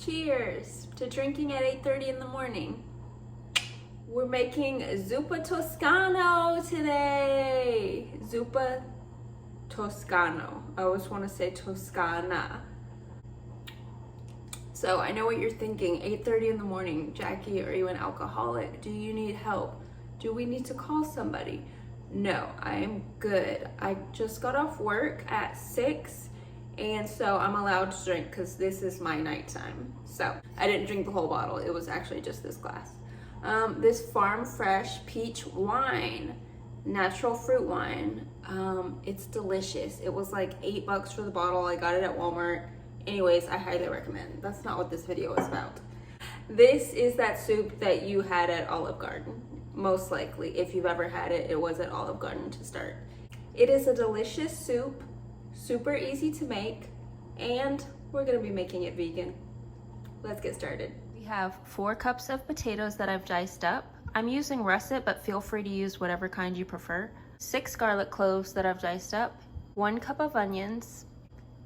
Cheers to drinking at 8:30 in the morning. We're making Zuppa Toscano today. Zuppa Toscano. I always want to say Toscana. So I know what you're thinking. 8:30 in the morning. Jackie, are you an alcoholic? Do you need help? Do we need to call somebody? No, I am good. I just got off work at 6. And so I'm allowed to drink because this is my nighttime. So I didn't drink the whole bottle. It was actually just this glass. This farm fresh peach wine, natural fruit wine. It's delicious. It was like $8 for the bottle. I got it at Walmart. Anyways, I highly recommend. That's not what this video is about. This is that soup that you had at Olive Garden. Most likely, if you've ever had it, it was at Olive Garden to start. It is a delicious soup. Super easy to make, and we're gonna be making it vegan. Let's get started. We have 4 cups of potatoes that I've diced up. I'm using russet, but feel free to use whatever kind you prefer. 6 garlic cloves that I've diced up. 1 cup of onions.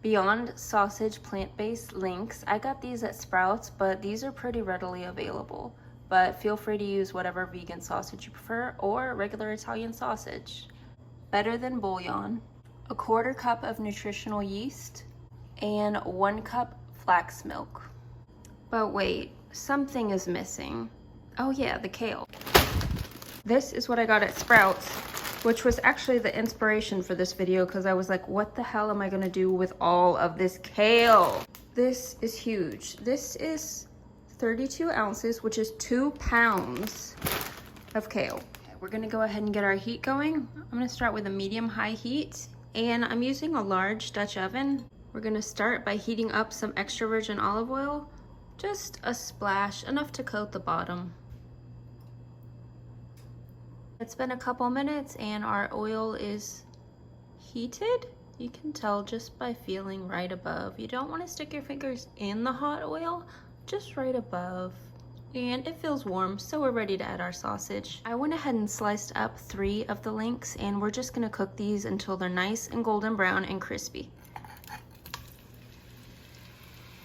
Beyond Sausage plant-based links. I got these at Sprouts, but these are pretty readily available. But feel free to use whatever vegan sausage you prefer or regular Italian sausage. Better Than bouillon. 1/4 cup of nutritional yeast, and 1 cup flax milk. But wait, something is missing. Oh yeah, the kale. This is what I got at Sprouts, which was actually the inspiration for this video because I was like, what the hell am I gonna do with all of this kale? This is huge. This is 32 ounces, which is 2 pounds of kale. We're gonna go ahead and get our heat going. I'm gonna start with a medium-high heat. And I'm using a large Dutch oven. We're gonna start by heating up some extra virgin olive oil, just a splash, enough to coat the bottom. It's been a couple minutes and our oil is heated. You can tell just by feeling right above. You don't wanna stick your fingers in the hot oil, just right above. And it feels warm, so we're ready to add our sausage. I went ahead and sliced up 3 of the links, and we're just gonna cook these until they're nice and golden brown and crispy.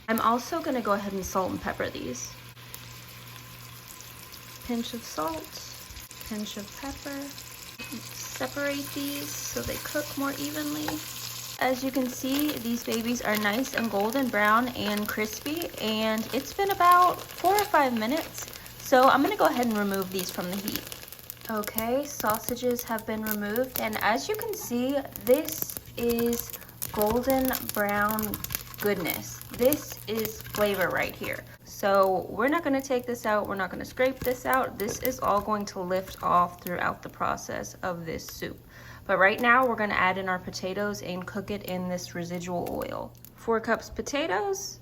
I'm also gonna go ahead and salt and pepper these. Pinch of salt, pinch of pepper. Separate these so they cook more evenly. As you can see, these babies are nice and golden brown and crispy, and it's been about 4 or 5 minutes. So I'm gonna go ahead and remove these from the heat. Okay, sausages have been removed, and as you can see, this is golden brown goodness. This is flavor right here. So we're not gonna take this out, we're not gonna scrape this out. This is all going to lift off throughout the process of this soup. But right now we're gonna add in our potatoes and cook it in this residual oil. 4 cups potatoes.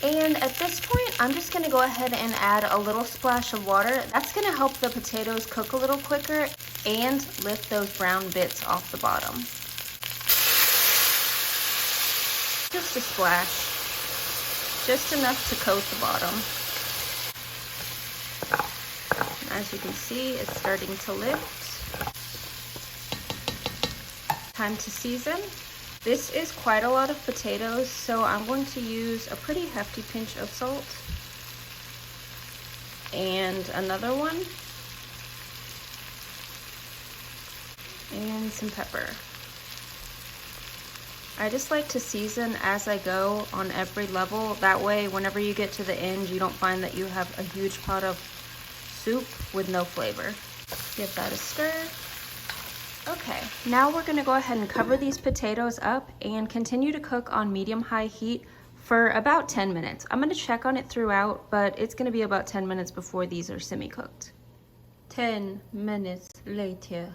And at this point, I'm just gonna go ahead and add a little splash of water. That's gonna help the potatoes cook a little quicker and lift those brown bits off the bottom. Just a splash, just enough to coat the bottom. As you can see, it's starting to lift. Time to season. This is quite a lot of potatoes, so I'm going to use a pretty hefty pinch of salt. And another one. And some pepper. I just like to season as I go on every level. That way, whenever you get to the end, you don't find that you have a huge pot of soup with no flavor. Give that a stir. Okay, now we're gonna go ahead and cover these potatoes up and continue to cook on medium-high heat for about 10 minutes. I'm gonna check on it throughout, but it's gonna be about 10 minutes before these are semi-cooked. 10 minutes later.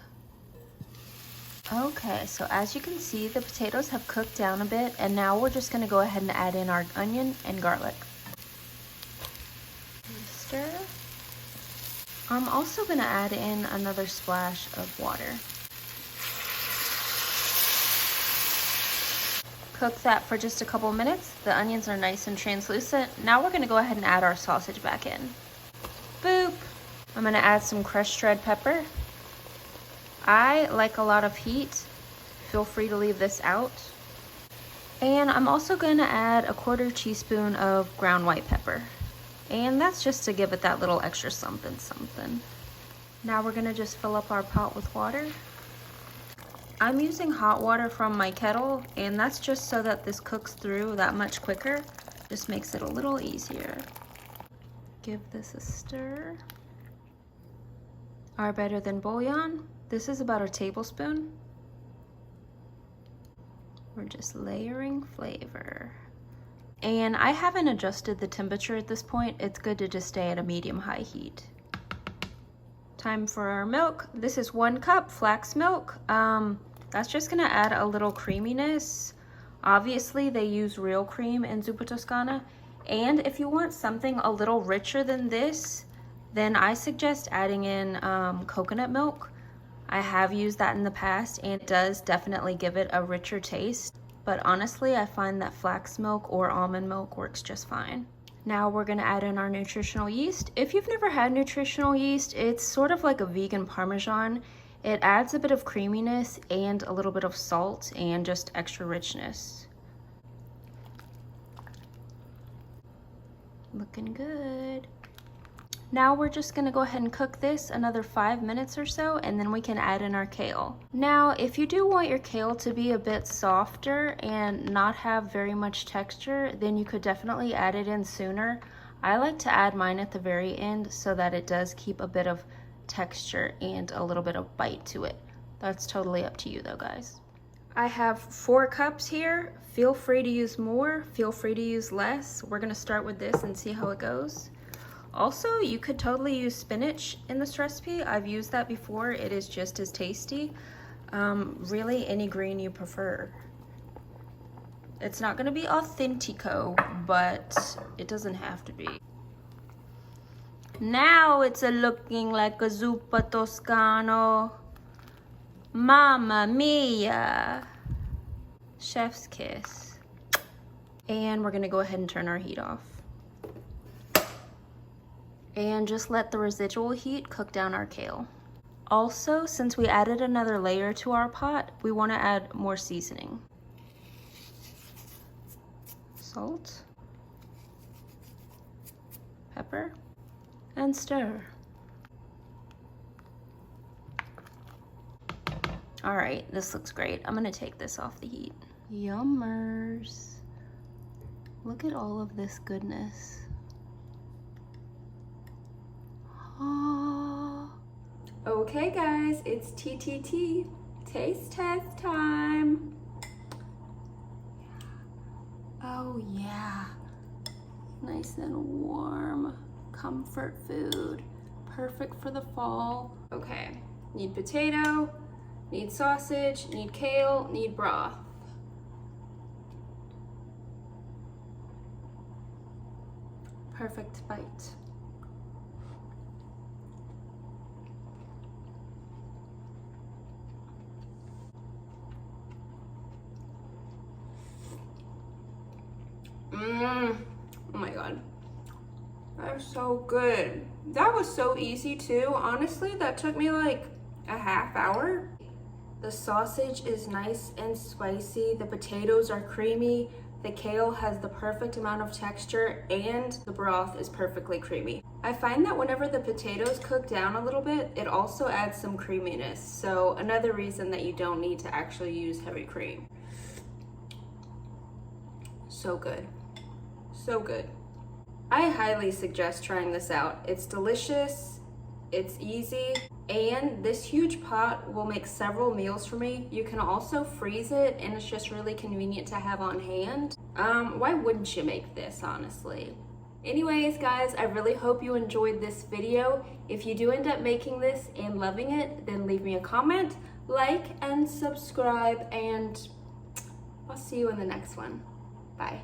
Okay, so as you can see, the potatoes have cooked down a bit, and now we're just gonna go ahead and add in our onion and garlic. Stir. I'm also gonna add in another splash of water. Cook that for just a couple minutes. The onions are nice and translucent. Now we're gonna go ahead and add our sausage back in. Boop! I'm gonna add some crushed red pepper. I like a lot of heat. feel free to leave this out. And I'm also gonna add a 1/4 teaspoon of ground white pepper. And that's just to give it that little extra something something. Now we're gonna just fill up our pot with water. I'm using hot water from my kettle, and that's just so that this cooks through that much quicker. Just makes it a little easier. Give this a stir. Our better than bouillon, this is about a tablespoon. We're just layering flavor. And I haven't adjusted the temperature at this point. It's good to just stay at a medium-high heat. Time for our milk. This is 1 cup flax milk. That's just gonna add a little creaminess. Obviously, they use real cream in Zuppa Toscana. And if you want something a little richer than this, then I suggest adding in coconut milk. I have used that in the past, and it does definitely give it a richer taste. But honestly, I find that flax milk or almond milk works just fine. Now we're gonna add in our nutritional yeast. If you've never had nutritional yeast, it's sort of like a vegan Parmesan. It adds a bit of creaminess and a little bit of salt and just extra richness. Looking good. Now we're just gonna go ahead and cook this another 5 minutes or so, and then we can add in our kale. Now, if you do want your kale to be a bit softer and not have very much texture, then you could definitely add it in sooner. I like to add mine at the very end so that it does keep a bit of texture and a little bit of bite to it. That's totally up to you though, guys. I have 4 cups here. Feel free to use more, feel free to use less. We're gonna start with this and see how it goes. Also, you could totally use spinach in this recipe. I've used that before. It is just as tasty. Really, any green you prefer. It's not gonna be authentico, but it doesn't have to be. Now it's looking like a Zuppa Toscano. Mamma mia. Chef's kiss. And we're gonna go ahead and turn our heat off. And just let the residual heat cook down our kale. Also, since we added another layer to our pot, we want to add more seasoning. Salt, pepper, and stir. All right, this looks great. I'm gonna take this off the heat. Yummers. Look at all of this goodness. Okay guys, it's TTT, taste test time. Oh yeah, nice and warm, comfort food, perfect for the fall. Okay, need potato, need sausage, need kale, need broth. Perfect bite. Oh my god, that's so good. That was so easy too. Honestly, that took me like a half hour. The sausage is nice and spicy. The potatoes are creamy. The kale has the perfect amount of texture, and the broth is perfectly creamy. I find that whenever the potatoes cook down a little bit, it also adds some creaminess. So another reason that you don't need to actually use heavy cream. So good. So good. I highly suggest trying this out. It's delicious, it's easy, and this huge pot will make several meals for me. You can also freeze it, and it's just really convenient to have on hand. Why wouldn't you make this, honestly? Anyways, guys, I really hope you enjoyed this video. If you do end up making this and loving it, then leave me a comment, like, and subscribe, and I'll see you in the next one. Bye.